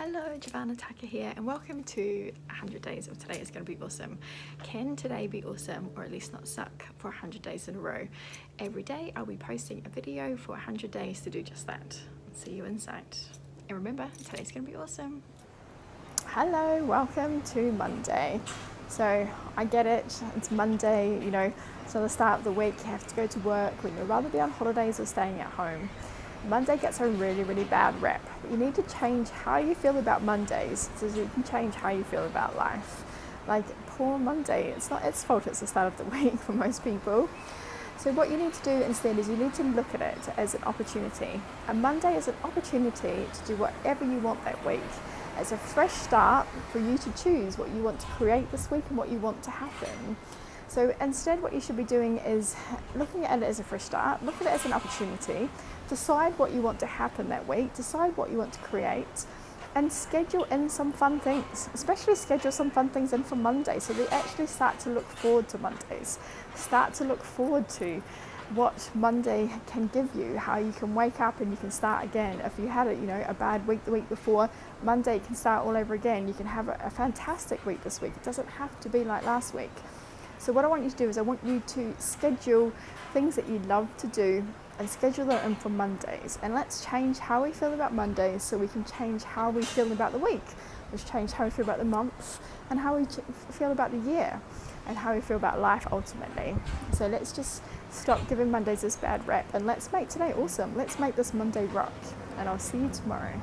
Hello, Giovanna Tucker here, and welcome to 100 Days of Today is Going to Be Awesome. Can today be awesome, or at least not suck, for 100 days in a row? Every day I'll be posting a video for 100 days to do just that. See you inside. And remember, today's going to be awesome. Hello, welcome to Monday. So I get it, it's Monday, you know, so the start of the week, you have to go to work when you'd rather be on holidays or staying at home. Monday gets a really bad rep. But you need to change how you feel about Mondays so you can change how you feel about life. Like, poor Monday, it's not its fault it's the start of the week for most people. So what you need to do instead is you need to look at it as an opportunity. And Monday is an opportunity to do whatever you want that week. It's a fresh start for you to choose what you want to create this week and what you want to happen. So instead what you should be doing is looking at it as a fresh start, look at it as an opportunity, decide what you want to happen that week, decide what you want to create, and schedule in some fun things, especially schedule some fun things in for Monday so they actually start to look forward to Mondays, start to look forward to what Monday can give you, how you can wake up and you can start again. If you had a bad week the week before, Monday can start all over again. You can have a fantastic week this week. It doesn't have to be like last week. So what I want you to do is I want you to schedule things that you love to do and schedule them in for Mondays. And let's change how we feel about Mondays so we can change how we feel about the week. Let's change how we feel about the month and how we feel about the year and how we feel about life ultimately. So let's just stop giving Mondays this bad rep and let's make today awesome. Let's make this Monday rock. And I'll see you tomorrow.